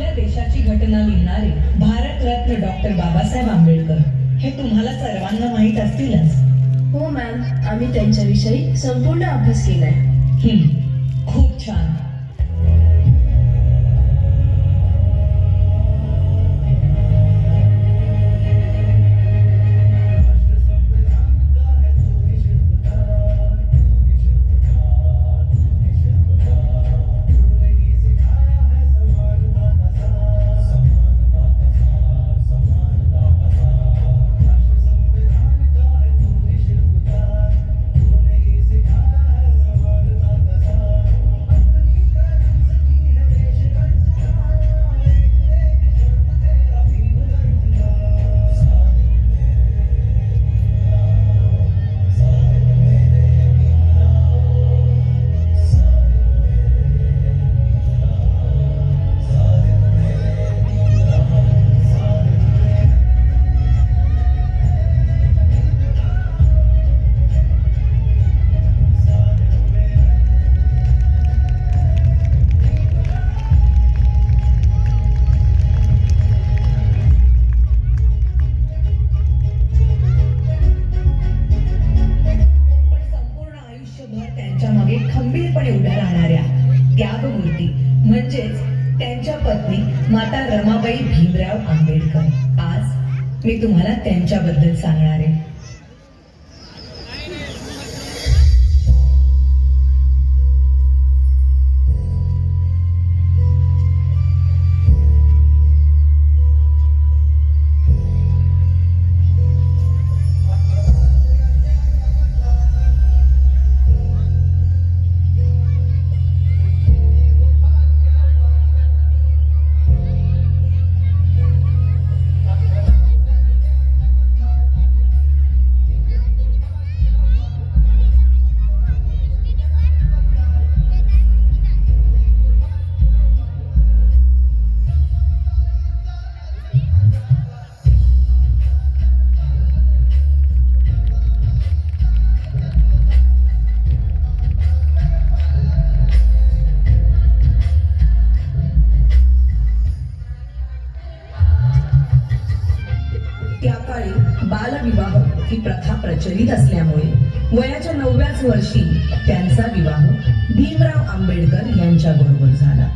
आपल्या देशाची घटना लिहिणारे भारतरत्न डॉक्टर बाबासाहेब आंबेडकर हे तुम्हाला सर्वांना माहीत असतीलच. हो मॅम, आम्ही त्यांच्याविषयी संपूर्ण अभ्यास केलाय. खूप छान. खंबीरपणे उभ्या राहणाऱ्या त्यागमूर्ती म्हणजेच त्यांच्या पत्नी माता रमाबाई भीमराव आंबेडकर. आज मी तुम्हाला त्यांच्याबद्दल सांगणार आहे. त्या काळी बालविवाह ही प्रथा प्रचलित असल्यामुळे वयाच्या 9व्याच वर्षी त्यांचा विवाह भीमराव आंबेडकर यांच्याबरोबर झाला.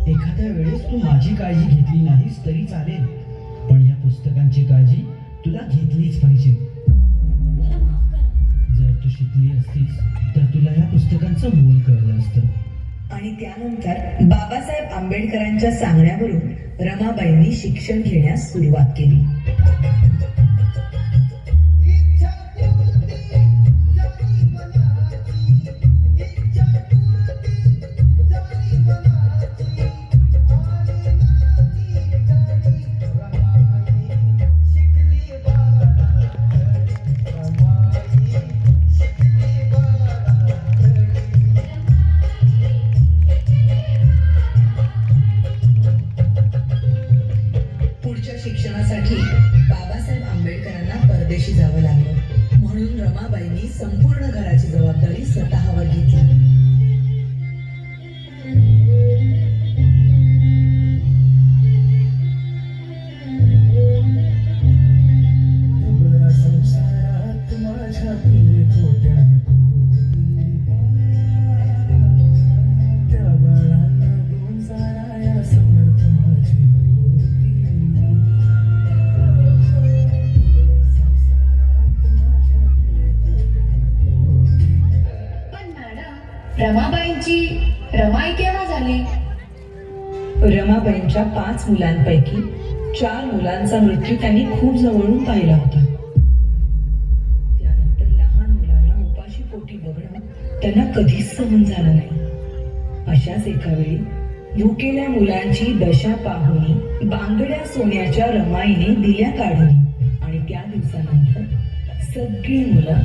एखाद्या वेळेस तू माझी काळजी घेतली नाहीस तरी चालेल, पण या पुस्तकांची काळजी तुला घेतलीच पाहिजे. मला माफ करा. जर तू शिकली असतीस तर तुला या पुस्तकांचं मोल कळलं असतं. आणि त्यानंतर बाबासाहेब आंबेडकरांच्या सांगण्यावरून रमाबाईंनी शिक्षण घेण्यास सुरुवात केली. पुढच्या शिक्षणासाठी बाबासाहेब आंबेडकरांना परदेशी जावं लागलं. म्हणून रमाबाईंनी संपूर्ण घराची जबाबदारी स्वतःवर घेतली. पण मॅडम, रमाई केव्हा झाली? रमाबाईंच्या 5 मुलांपैकी 4 मुलांचा मृत्यू त्यांनी खूप जवळून पाहिला होता. त्यानंतर लहान मुलांना उपाशी पोटी बघणं त्यांना कधीच सहन झालं नाही. अशाच एका वेळी भुकेल्या मुलांची दशा पाहुनी बांगड्या सोन्याच्या रमाईने दिल्या काढली आणि त्या दिवसानंतर सगळी मुलं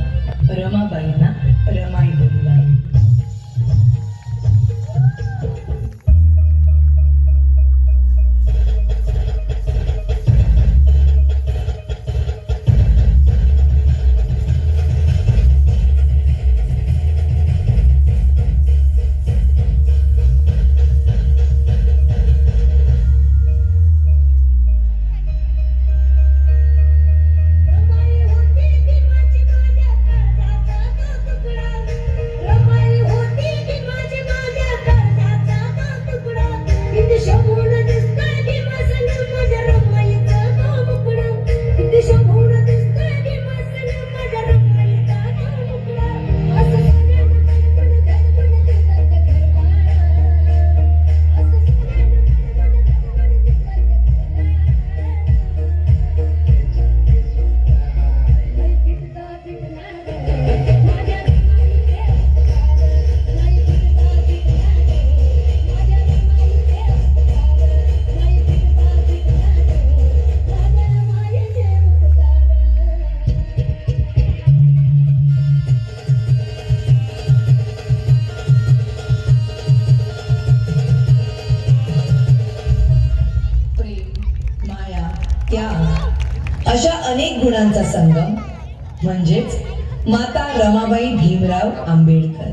रमाबाईंना रमाई बोलू लागली. अशा अनेक गुणांचा संगम म्हणजेच माता रमाबाई भीमराव आंबेडकर.